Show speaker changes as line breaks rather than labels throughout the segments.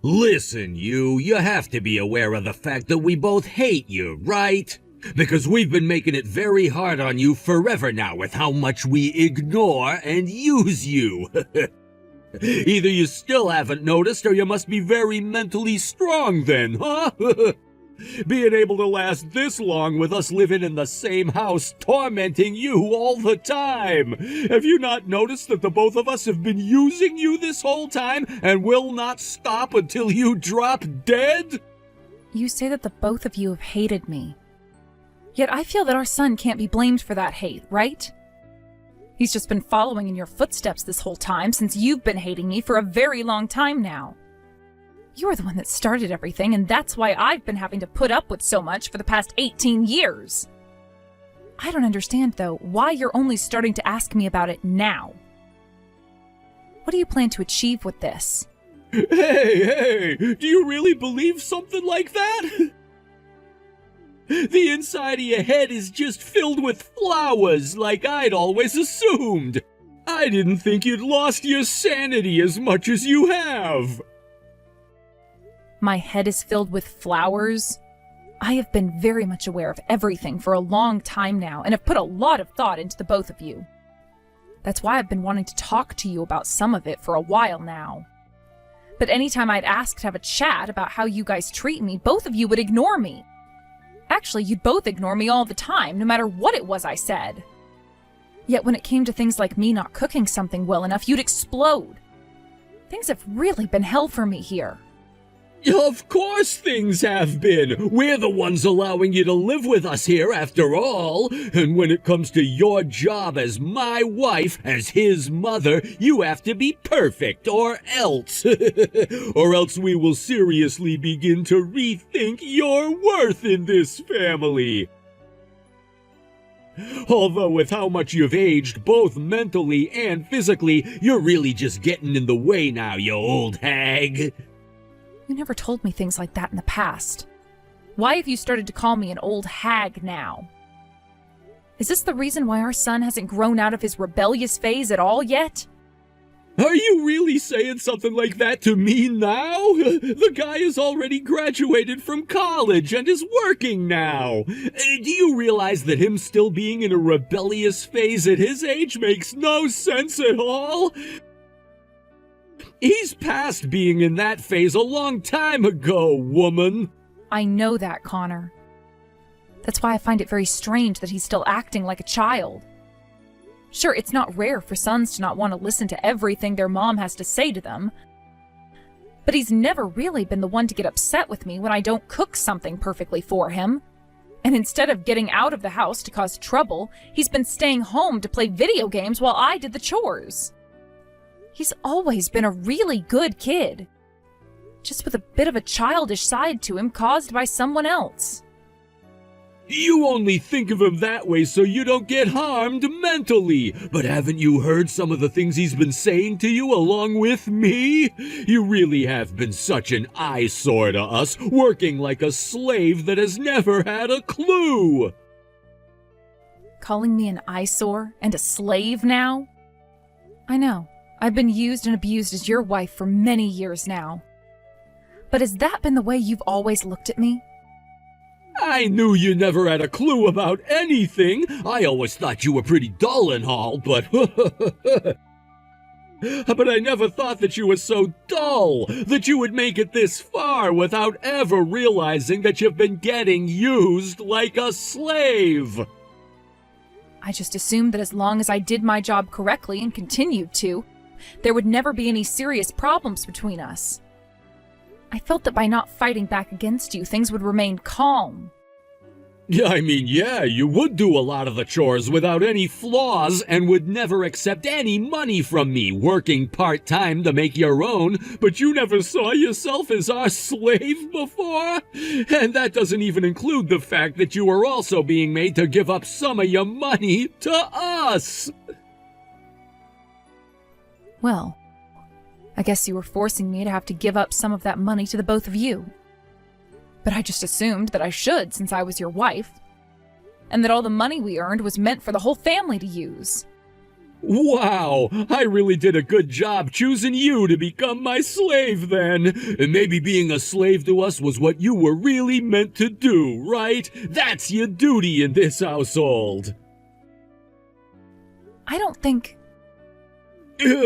Listen, you have to be aware of the fact that we both hate you, right? Because we've been making it very hard on you forever now with how much we ignore and use you. Either you still haven't noticed or you must be very mentally strong then, huh? Being able to last this long with us living in the same house, tormenting you all the time. Have you not noticed that the both of us have been using you this whole time and will not stop until you drop dead?
You say that the both of you have hated me. Yet I feel that our son can't be blamed for that hate, right? He's just been following in your footsteps this whole time since you've been hating me for a very long time now. You're the one that started everything, and that's why I've been having to put up with so much for the past 18 years. I don't understand, though, why you're only starting to ask me about it now. What do you plan to achieve with this?
Hey, do you really believe something like that? The inside of your head is just filled with flowers, like I'd always assumed. I didn't think you'd lost your sanity as much as you have.
My head is filled with flowers? I have been very much aware of everything for a long time now and have put a lot of thought into the both of you. That's why I've been wanting to talk to you about some of it for a while now. But anytime I'd ask to have a chat about how you guys treat me, both of you would ignore me. Actually, you'd both ignore me all the time, no matter what it was I said. Yet when it came to things like me not cooking something well enough, you'd explode. Things have really been hell for me here.
Of course things have been. We're the ones allowing you to live with us here after all. And when it comes to your job as my wife, as his mother, you have to be perfect or else. Or else we will seriously begin to rethink your worth in this family. Although with how much you've aged, both mentally and physically, you're really just getting in the way now, you old hag.
You never told me things like that in the past. Why have you started to call me an old hag now? Is this the reason why our son hasn't grown out of his rebellious phase at all yet?
Are you really saying something like that to me now? The guy has already graduated from college and is working now. Do you realize that him still being in a rebellious phase at his age makes no sense at all? He's past being in that phase a long time ago, woman.
I know that, Connor. That's why I find it very strange that he's still acting like a child. Sure, it's not rare for sons to not want to listen to everything their mom has to say to them. But he's never really been the one to get upset with me when I don't cook something perfectly for him. And instead of getting out of the house to cause trouble, he's been staying home to play video games while I did the chores. He's always been a really good kid, just with a bit of a childish side to him caused by someone else.
You only think of him that way so you don't get harmed mentally. But haven't you heard some of the things he's been saying to you along with me? You really have been such an eyesore to us, working like a slave that has never had a clue.
Calling me an eyesore and a slave now? I know. I've been used and abused as your wife for many years now. But has that been the way you've always looked at me?
I knew you never had a clue about anything. I always thought you were pretty dull and all, but... But I never thought that you were so dull, that you would make it this far without ever realizing that you've been getting used like a slave.
I just assumed that as long as I did my job correctly and continued to, there would never be any serious problems between us. I felt that by not fighting back against you, things would remain calm.
I mean, yeah, you would do a lot of the chores without any flaws and would never accept any money from me, working part-time to make your own, but you never saw yourself as our slave before? And that doesn't even include the fact that you were also being made to give up some of your money to us!
Well, I guess you were forcing me to have to give up some of that money to the both of you. But I just assumed that I should since I was your wife, and that all the money we earned was meant for the whole family to use.
Wow, I really did a good job choosing you to become my slave then. And maybe being a slave to us was what you were really meant to do, right? That's your duty in this household.
I don't think...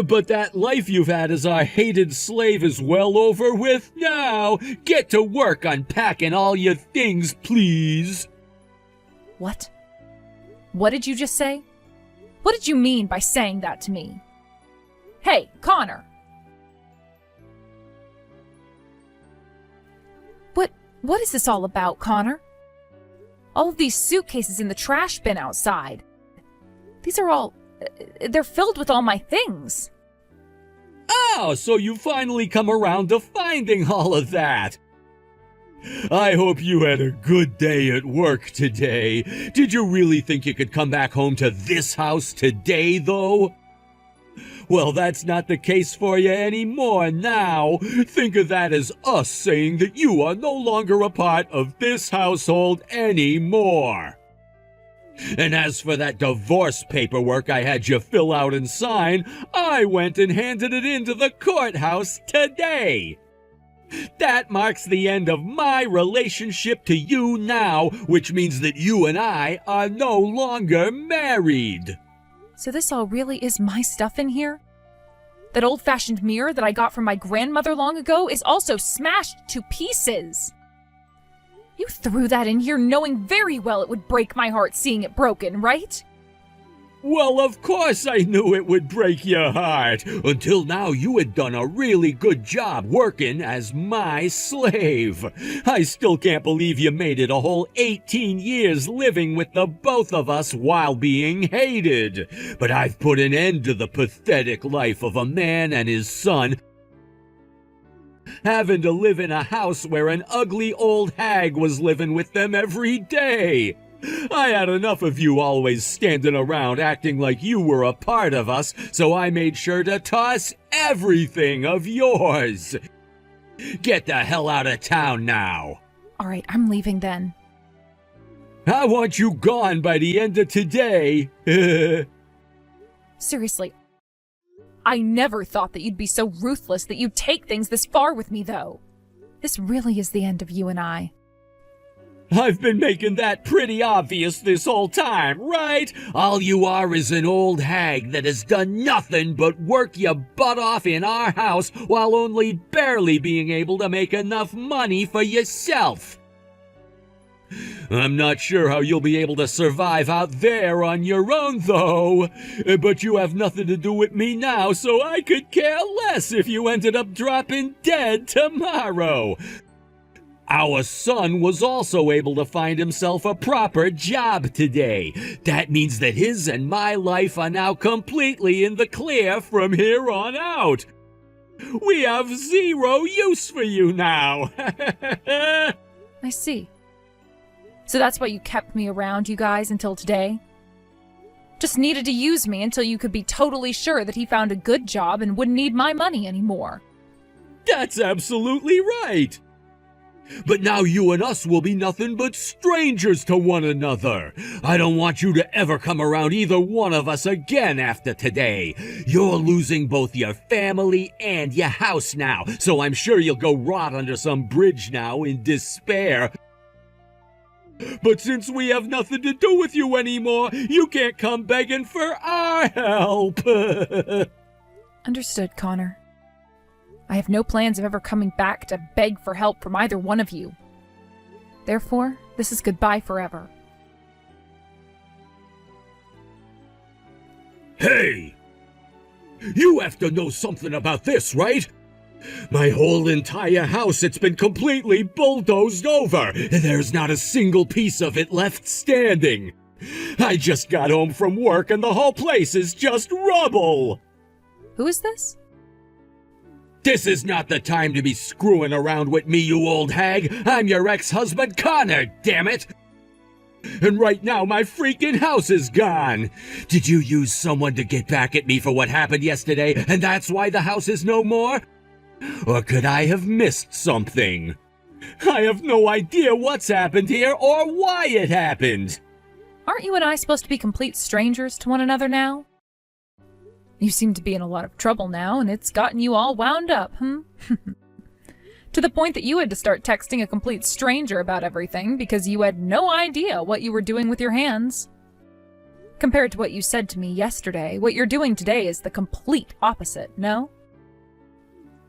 But that life you've had as our hated slave is well over with now. Get to work unpacking all your things, please.
What? What did you just say? What did you mean by saying that to me? Hey, Connor! What is this all about, Connor? All of these suitcases in the trash bin outside. These are all... they're filled with all my things.
Oh, so you finally come around to finding all of that. I hope you had a good day at work today. Did you really think you could come back home to this house today, though? Well, that's not the case for you anymore now. Think of that as us saying that you are no longer a part of this household anymore. And as for that divorce paperwork I had you fill out and sign, I went and handed it into the courthouse today. That marks the end of my relationship to you now, which means that you and I are no longer married.
So this all really is my stuff in here? That old-fashioned mirror that I got from my grandmother long ago is also smashed to pieces. You threw that in here knowing very well it would break my heart seeing it broken, right?
Well, of course I knew it would break your heart. Until now, you had done a really good job working as my slave. I still can't believe you made it a whole 18 years living with the both of us while being hated. But I've put an end to the pathetic life of a man and his son having to live in a house where an ugly old hag was living with them every day. I had enough of you always standing around acting like you were a part of us, so I made sure to toss everything of yours. Get the hell out of town now.
All right, I'm leaving then.
I want you gone by the end of today.
Seriously, I never thought that you'd be so ruthless that you'd take things this far with me, though. This really is the end of you and I.
I've been making that pretty obvious this whole time, right? All you are is an old hag that has done nothing but work your butt off in our house while only barely being able to make enough money for yourself. I'm not sure how you'll be able to survive out there on your own, though. But you have nothing to do with me now, so I could care less if you ended up dropping dead tomorrow. Our son was also able to find himself a proper job today. That means that his and my life are now completely in the clear from here on out. We have zero use for you now.
I see. So that's why you kept me around, you guys, until today? Just needed to use me until you could be totally sure that he found a good job and wouldn't need my money anymore.
That's absolutely right. But now you and us will be nothing but strangers to one another. I don't want you to ever come around either one of us again after today. You're losing both your family and your house now, so I'm sure you'll go rot under some bridge now in despair. But since we have nothing to do with you anymore, you can't come begging for our help.
Understood, Connor. I have no plans of ever coming back to beg for help from either one of you. Therefore, this is goodbye forever.
Hey! You have to know something about this, right? My whole entire house, it's been completely bulldozed over. There's not a single piece of it left standing. I just got home from work and the whole place is just rubble.
Who is this?
This is not the time to be screwing around with me, you old hag. I'm your ex-husband, Connor, damn it! And right now, my freaking house is gone. Did you use someone to get back at me for what happened yesterday, and that's why the house is no more? Or could I have missed something? I have no idea what's happened here or why it happened.
Aren't you and I supposed to be complete strangers to one another now? You seem to be in a lot of trouble now, and it's gotten you all wound up, To the point that you had to start texting a complete stranger about everything because you had no idea what you were doing with your hands. Compared to what you said to me yesterday, what you're doing today is the complete opposite, no?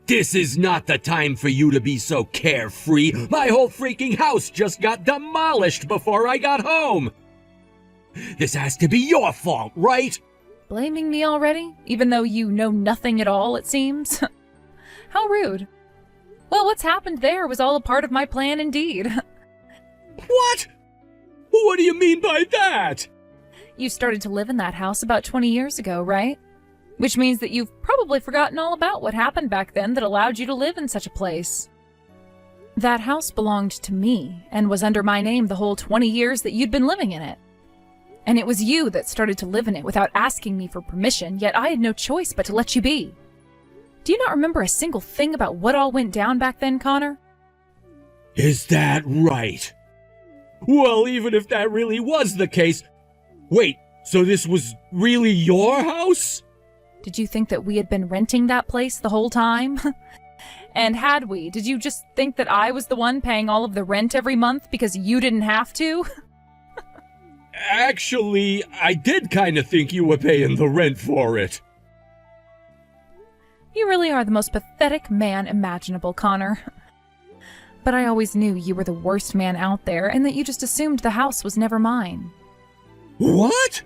This is not the time for you to be so carefree. My whole freaking house just got demolished before I got home. This has to be your fault, right?
Blaming me already? Even though you know nothing at all, it seems? How rude. Well, what's happened there was all a part of my plan indeed.
What? What do you mean by that?
You started to live in that house about 20 years ago, right? Which means that you've probably forgotten all about what happened back then that allowed you to live in such a place. That house belonged to me and was under my name the whole 20 years that you'd been living in it. And it was you that started to live in it without asking me for permission, yet I had no choice but to let you be. Do you not remember a single thing about what all went down back then, Connor?
Is that right? Well, even if that really was the case... Wait, so this was really your house?
Did you think that we had been renting that place the whole time? And had we, did you just think that I was the one paying all of the rent every month because you didn't have to?
Actually, I did kind of think you were paying the rent for it.
You really are the most pathetic man imaginable, Connor. But I always knew you were the worst man out there and that you just assumed the house was never mine.
What?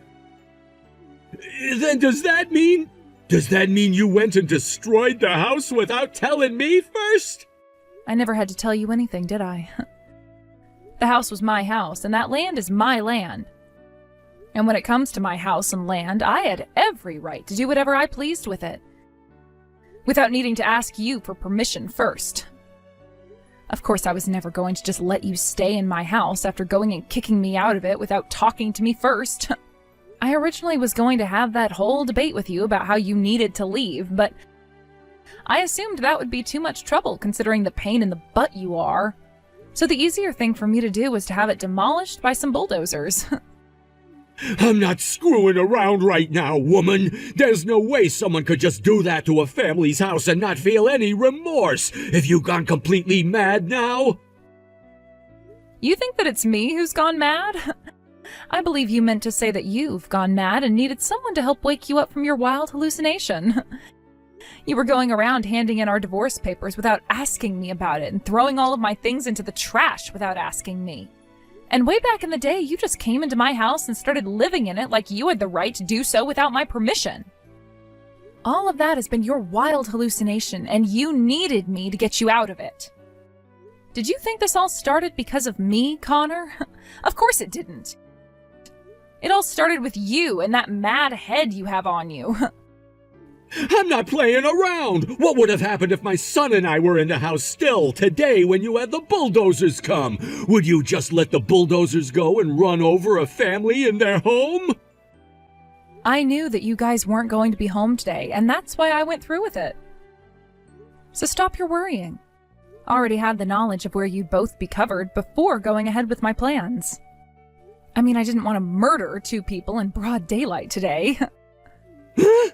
Then does that mean you went and destroyed the house without telling me first?
I never had to tell you anything, did I? The house was my house, and that land is my land. And when it comes to my house and land, I had every right to do whatever I pleased with it, without needing to ask you for permission first. Of course, I was never going to just let you stay in my house after going and kicking me out of it without talking to me first. I originally was going to have that whole debate with you about how you needed to leave, but I assumed that would be too much trouble considering the pain in the butt you are. So the easier thing for me to do was to have it demolished by some bulldozers.
I'm not screwing around right now, woman. There's no way someone could just do that to a family's house and not feel any remorse. Have you gone completely mad now?
You think that it's me who's gone mad? I believe you meant to say that you've gone mad and needed someone to help wake you up from your wild hallucination. You were going around handing in our divorce papers without asking me about it and throwing all of my things into the trash without asking me. And way back in the day, you just came into my house and started living in it like you had the right to do so without my permission. All of that has been your wild hallucination, and you needed me to get you out of it. Did you think this all started because of me, Connor? Of course it didn't. It all started with you and that mad head you have on you.
I'm not playing around! What would have happened if my son and I were in the house still today when you had the bulldozers come? Would you just let the bulldozers go and run over a family in their home?
I knew that you guys weren't going to be home today, and that's why I went through with it. So stop your worrying. I already had the knowledge of where you'd both be covered before going ahead with my plans. I mean, I didn't want to murder two people in broad daylight today.
Huh?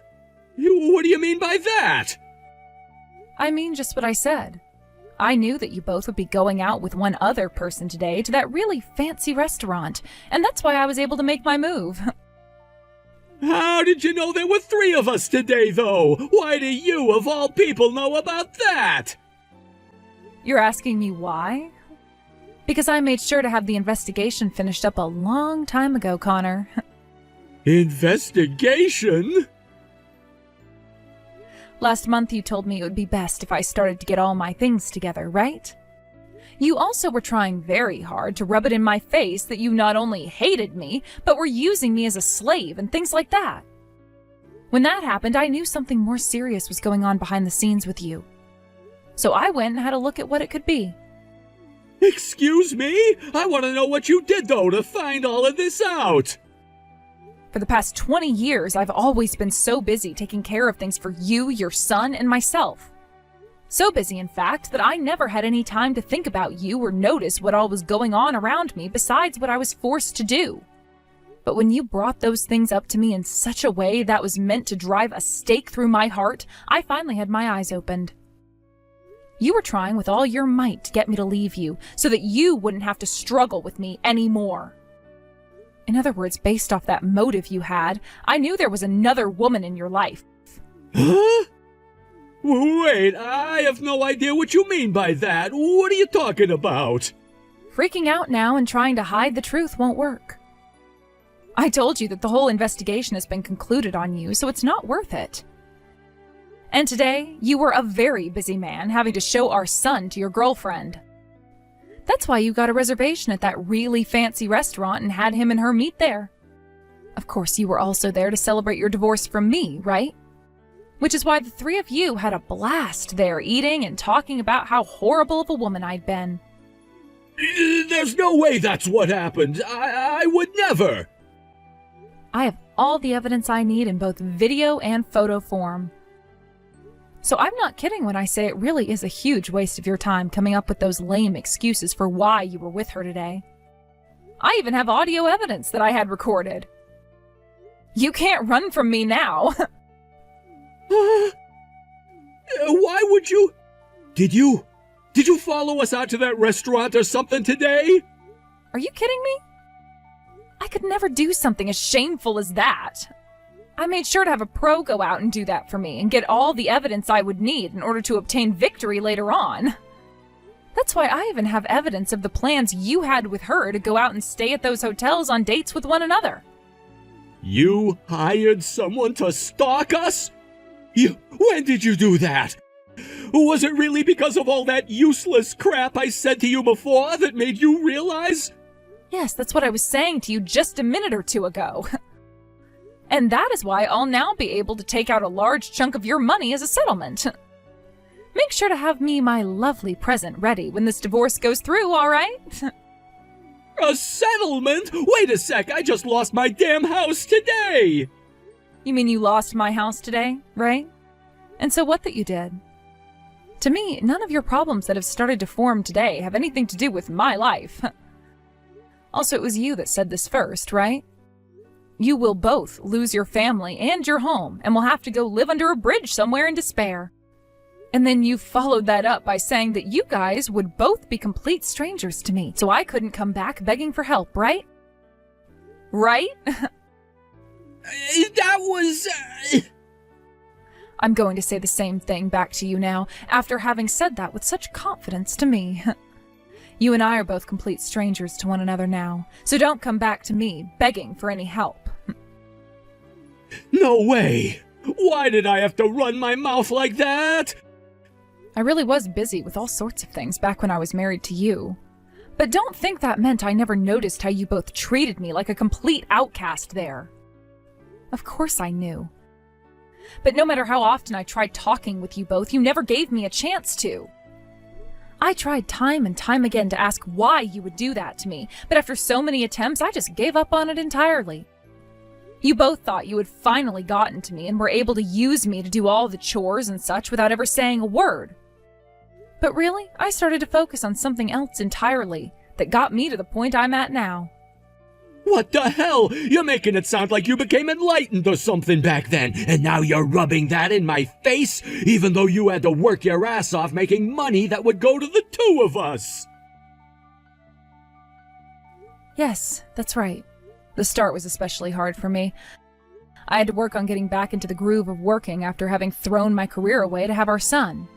What do you mean by that?
I mean just what I said. I knew that you both would be going out with one other person today to that really fancy restaurant, and that's why I was able to make my move.
How did you know there were 3 of us today, though? Why do you, of all people, know about that?
You're asking me why? Because I made sure to have the investigation finished up a long time ago, Connor.
Investigation?
Last month you told me it would be best if I started to get all my things together, right? You also were trying very hard to rub it in my face that you not only hated me, but were using me as a slave and things like that. When that happened, I knew something more serious was going on behind the scenes with you. So I went and had a look at what it could be.
Excuse me? I want to know what you did, though, to find all of this out.
For the past 20 years, I've always been so busy taking care of things for you, your son, and myself. So busy, in fact, that I never had any time to think about you or notice what all was going on around me besides what I was forced to do. But when you brought those things up to me in such a way that was meant to drive a stake through my heart, I finally had my eyes opened. You were trying with all your might to get me to leave you so that you wouldn't have to struggle with me anymore. In other words, based off that motive you had, I knew there was another woman in your life.
Huh? Wait, I have no idea what you mean by that. What are you talking about?
Freaking out now and trying to hide the truth won't work. I told you that the whole investigation has been concluded on you, so it's not worth it. And today, you were a very busy man having to show our son to your girlfriend. That's why you got a reservation at that really fancy restaurant and had him and her meet there. Of course, you were also there to celebrate your divorce from me, right? Which is why the three of you had a blast there eating and talking about how horrible of a woman I'd been.
There's no way that's what happened. I would never.
I have all the evidence I need in both video and photo form. So I'm not kidding when I say it really is a huge waste of your time coming up with those lame excuses for why you were with her today. I even have audio evidence that I had recorded. You can't run from me now.
Why would you? Did you follow us out to that restaurant or something today?
Are you kidding me? I could never do something as shameful as that. I made sure to have a pro go out and do that for me and get all the evidence I would need in order to obtain victory later on. That's why I even have evidence of the plans you had with her to go out and stay at those hotels on dates with one another.
You hired someone to stalk us? When did you do that? Was it really because of all that useless crap I said to you before that made you realize?
Yes, that's what I was saying to you just a minute or two ago. And that is why I'll now be able to take out a large chunk of your money as a settlement. Make sure to have me my lovely present ready when this divorce goes through, all right?
A settlement? Wait a sec, I just lost my damn house today!
You mean you lost my house today, right? And so what that you did? To me, none of your problems that have started to form today have anything to do with my life. Also, it was you that said this first, right? You will both lose your family and your home and will have to go live under a bridge somewhere in despair. And then you followed that up by saying that you guys would both be complete strangers to me, so I couldn't come back begging for help, right? Right?
That was...
I'm going to say the same thing back to you now, after having said that with such confidence to me. You and I are both complete strangers to one another now, so don't come back to me begging for any help.
No way! Why did I have to run my mouth like that?
I really was busy with all sorts of things back when I was married to you. But don't think that meant I never noticed how you both treated me like a complete outcast there. Of course I knew. But no matter how often I tried talking with you both, you never gave me a chance to. I tried time and time again to ask why you would do that to me, but after so many attempts, I just gave up on it entirely. You both thought you had finally gotten to me and were able to use me to do all the chores and such without ever saying a word. But really, I started to focus on something else entirely that got me to the point I'm at now.
What the hell? You're making it sound like you became enlightened or something back then, and now you're rubbing that in my face, even though you had to work your ass off making money that would go to the two of us.
Yes, that's right. The start was especially hard for me. I had to work on getting back into the groove of working after having thrown my career away to have our son.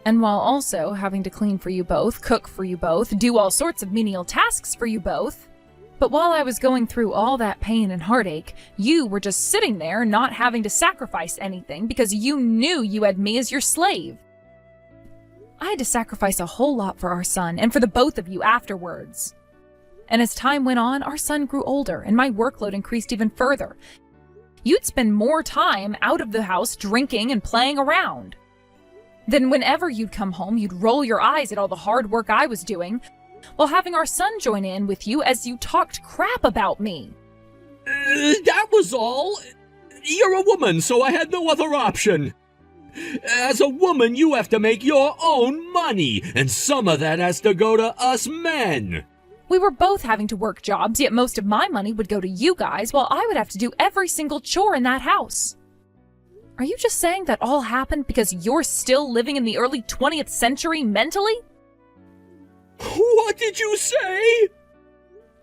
And while also having to clean for you both, cook for you both, do all sorts of menial tasks for you both. But while I was going through all that pain and heartache, you were just sitting there not having to sacrifice anything because you knew you had me as your slave. I had to sacrifice a whole lot for our son and for the both of you afterwards. And as time went on, our son grew older and my workload increased even further. You'd spend more time out of the house drinking and playing around. Then whenever you'd come home, you'd roll your eyes at all the hard work I was doing, while having our son join in with you as you talked crap about me.
That was all. You're a woman, so I had no other option. As a woman, you have to make your own money, and some of that has to go to us men.
We were both having to work jobs, yet most of my money would go to you guys while I would have to do every single chore in that house. Are you just saying that all happened because you're still living in the early 20th century mentally?
What did you say?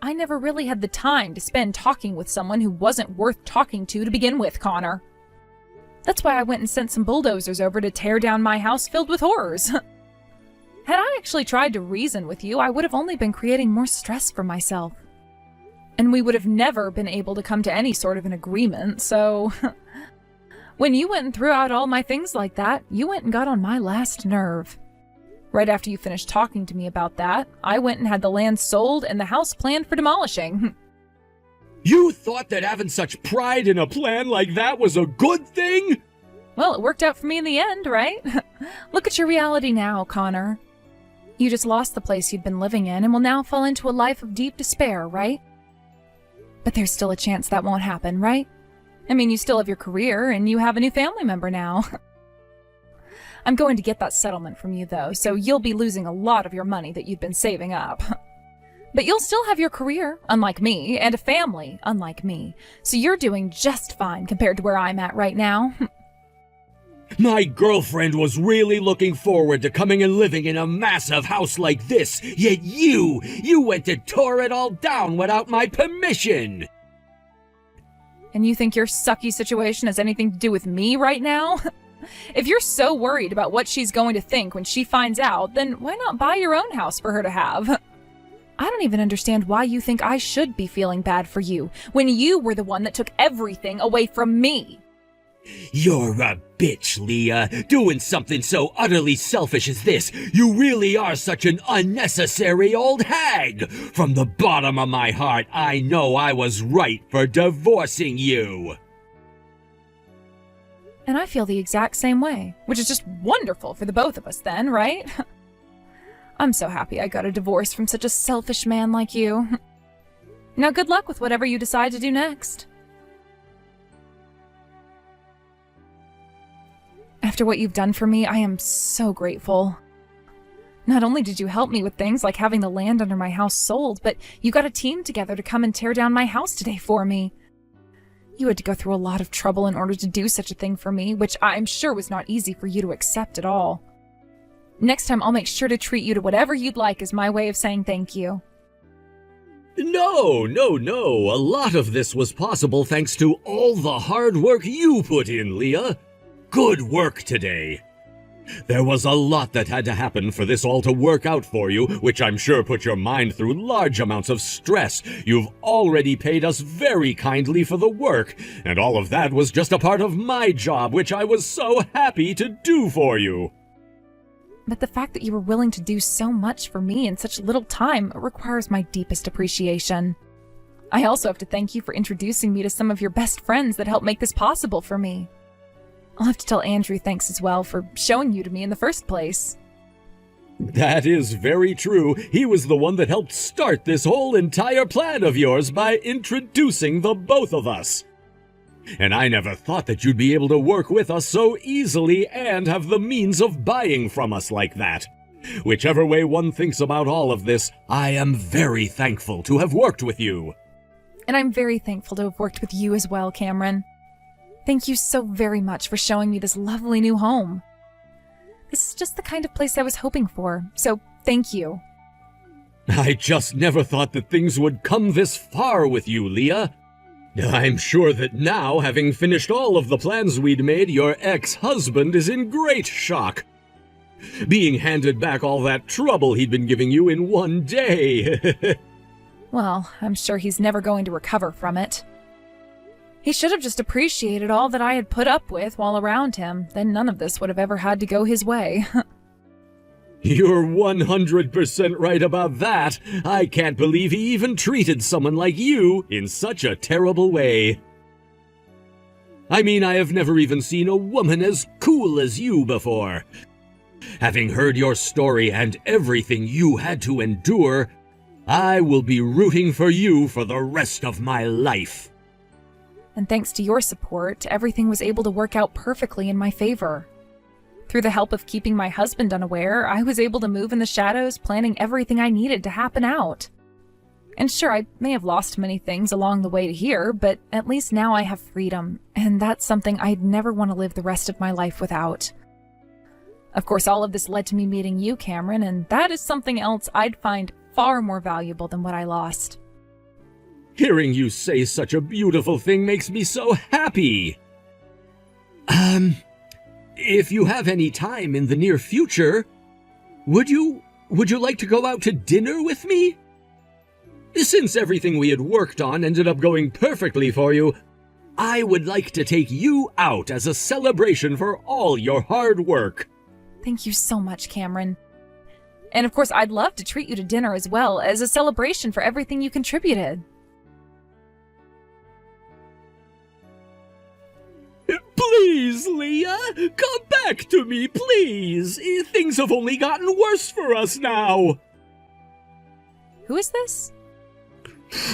I never really had the time to spend talking with someone who wasn't worth talking to begin with, Connor. That's why I went and sent some bulldozers over to tear down my house filled with horrors. Had I actually tried to reason with you, I would have only been creating more stress for myself. And we would have never been able to come to any sort of an agreement, so... When you went and threw out all my things like that, you went and got on my last nerve. Right after you finished talking to me about that, I went and had the land sold and the house planned for demolishing.
You thought that having such pride in a plan like that was a good thing?
Well, it worked out for me in the end, right? Look at your reality now, Connor. You just lost the place you'd been living in and will now fall into a life of deep despair, right? But there's still a chance that won't happen, right? I mean, you still have your career and you have a new family member now. I'm going to get that settlement from you, though, so you'll be losing a lot of your money that you've been saving up. But you'll still have your career, unlike me, and a family, unlike me. So you're doing just fine compared to where I'm at right now.
My girlfriend was really looking forward to coming and living in a massive house like this, yet you went and tore it all down without my permission.
And you think your sucky situation has anything to do with me right now? If you're so worried about what she's going to think when she finds out, then why not buy your own house for her to have? I don't even understand why you think I should be feeling bad for you, when you were the one that took everything away from me.
You're a bitch, Leah. Doing something so utterly selfish as this. You really are such an unnecessary old hag. From the bottom of my heart, I know I was right for divorcing you.
And I feel the exact same way, which is just wonderful for the both of us then, right? I'm so happy I got a divorce from such a selfish man like you. Now good luck with whatever you decide to do next. After what you've done for me, I am so grateful. Not only did you help me with things like having the land under my house sold, but you got a team together to come and tear down my house today for me. You had to go through a lot of trouble in order to do such a thing for me, which I'm sure was not easy for you to accept at all. Next time, I'll make sure to treat you to whatever you'd like as my way of saying thank you.
No. A lot of this was possible thanks to all the hard work you put in, Leah. Good work today. There was a lot that had to happen for this all to work out for you, which I'm sure put your mind through large amounts of stress. You've already paid us very kindly for the work, and all of that was just a part of my job, which I was so happy to do for you.
But the fact that you were willing to do so much for me in such little time requires my deepest appreciation. I also have to thank you for introducing me to some of your best friends that helped make this possible for me. I'll have to tell Andrew thanks as well for showing you to me in the first place.
That is very true. He was the one that helped start this whole entire plan of yours by introducing the both of us. And I never thought that you'd be able to work with us so easily and have the means of buying from us like that. Whichever way one thinks about all of this, I am very thankful to have worked with you.
And I'm very thankful to have worked with you as well, Cameron. Thank you so very much for showing me this lovely new home. This is just the kind of place I was hoping for, so thank you.
I just never thought that things would come this far with you, Leah. I'm sure that now, having finished all of the plans we'd made, your ex-husband is in great shock. Being handed back all that trouble he'd been giving you in one day.
Well, I'm sure he's never going to recover from it. He should have just appreciated all that I had put up with while around him. Then none of this would have ever had to go his way.
You're 100% right about that. I can't believe he even treated someone like you in such a terrible way. I mean, I have never even seen a woman as cool as you before. Having heard your story and everything you had to endure, I will be rooting for you for the rest of my life.
And thanks to your support, everything was able to work out perfectly in my favor. Through the help of keeping my husband unaware, I was able to move in the shadows, planning everything I needed to happen out. And sure, I may have lost many things along the way to here, but at least now I have freedom, and that's something I'd never want to live the rest of my life without. Of course, all of this led to me meeting you, Cameron, and that is something else I'd find far more valuable than what I lost.
Hearing you say such a beautiful thing makes me so happy. If you have any time in the near future, would you like to go out to dinner with me? Since everything we had worked on ended up going perfectly for you, I would like to take you out as a celebration for all your hard work.
Thank you so much, Cameron. And of course, I'd love to treat you to dinner as well, as a celebration for everything you contributed.
Please, Leah, come back to me, please. Things have only gotten worse for us now.
Who is this?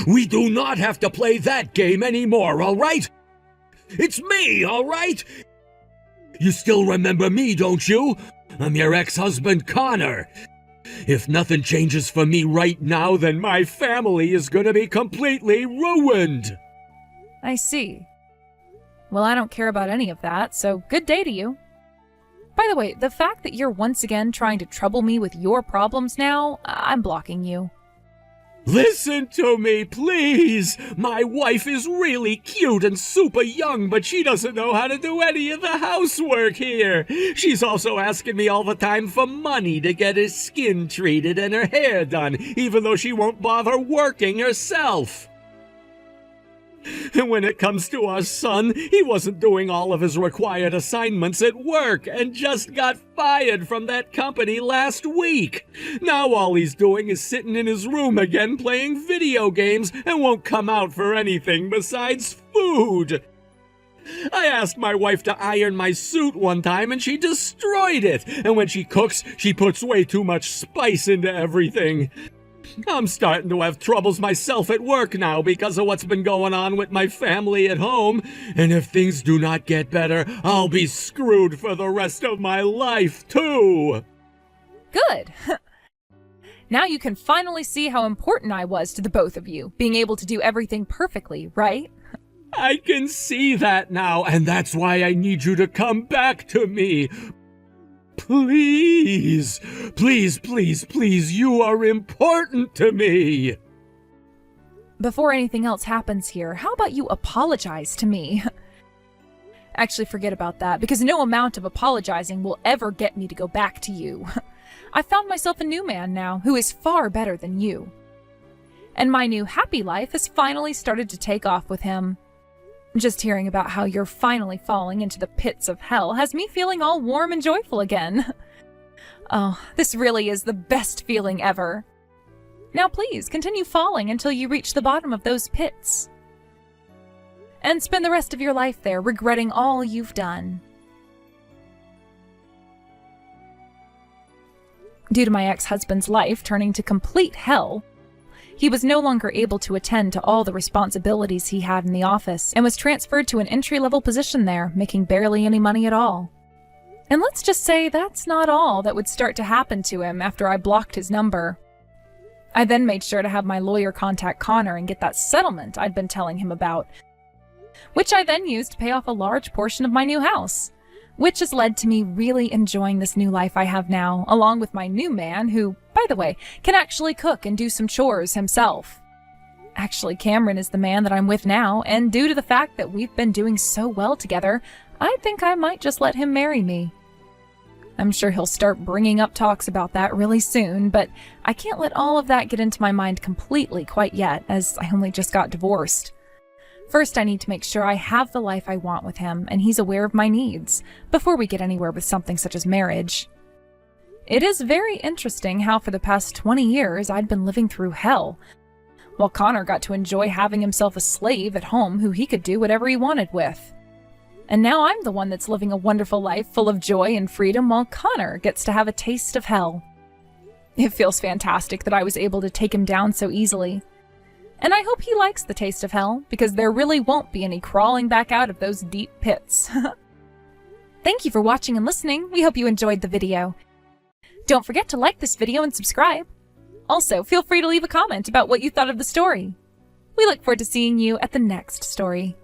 We do not have to play that game anymore, all right? It's me, all right? You still remember me, don't you? I'm your ex-husband, Connor. If nothing changes for me right now, then my family is gonna be completely ruined.
I see. Well, I don't care about any of that, so good day to you. By the way, the fact that you're once again trying to trouble me with your problems now, I'm blocking you.
Listen to me, please! My wife is really cute and super young, but she doesn't know how to do any of the housework here. She's also asking me all the time for money to get her skin treated and her hair done, even though she won't bother working herself. And when it comes to our son, he wasn't doing all of his required assignments at work and just got fired from that company last week. Now all he's doing is sitting in his room again playing video games and won't come out for anything besides food. I asked my wife to iron my suit one time and she destroyed it. And when she cooks, she puts way too much spice into everything. I'm starting to have troubles myself at work now because of what's been going on with my family at home, and if things do not get better, I'll be screwed for the rest of my life, too.
Good. Now you can finally see how important I was to the both of you, being able to do everything perfectly, right?
I can see that now, and that's why I need you to come back to me. Please, please, please, please, you are important to me.
Before anything else happens here, how about you apologize to me? Actually, forget about that, because no amount of apologizing will ever get me to go back to you. I found myself a new man now, who is far better than you. And my new happy life has finally started to take off with him. Just hearing about how you're finally falling into the pits of hell has me feeling all warm and joyful again. Oh, this really is the best feeling ever. Now please, continue falling until you reach the bottom of those pits. And spend the rest of your life there, regretting all you've done. Due to my ex-husband's life turning to complete hell, he was no longer able to attend to all the responsibilities he had in the office and was transferred to an entry-level position there, making barely any money at all. And let's just say that's not all that would start to happen to him after I blocked his number. I then made sure to have my lawyer contact Connor and get that settlement I'd been telling him about, which I then used to pay off a large portion of my new house, which has led to me really enjoying this new life I have now, along with my new man who, by the way, can actually cook and do some chores himself. Actually, Cameron is the man that I'm with now, and due to the fact that we've been doing so well together, I think I might just let him marry me. I'm sure he'll start bringing up talks about that really soon, but I can't let all of that get into my mind completely quite yet, as I only just got divorced. First, I need to make sure I have the life I want with him, and he's aware of my needs, before we get anywhere with something such as marriage. It is very interesting how for the past 20 years I'd been living through hell, while Connor got to enjoy having himself a slave at home who he could do whatever he wanted with. And now I'm the one that's living a wonderful life full of joy and freedom, while Connor gets to have a taste of hell. It feels fantastic that I was able to take him down so easily. And I hope he likes the taste of hell, because there really won't be any crawling back out of those deep pits. Thank you for watching and listening. We hope you enjoyed the video. Don't forget to like this video and subscribe. Also, feel free to leave a comment about what you thought of the story. We look forward to seeing you at the next story.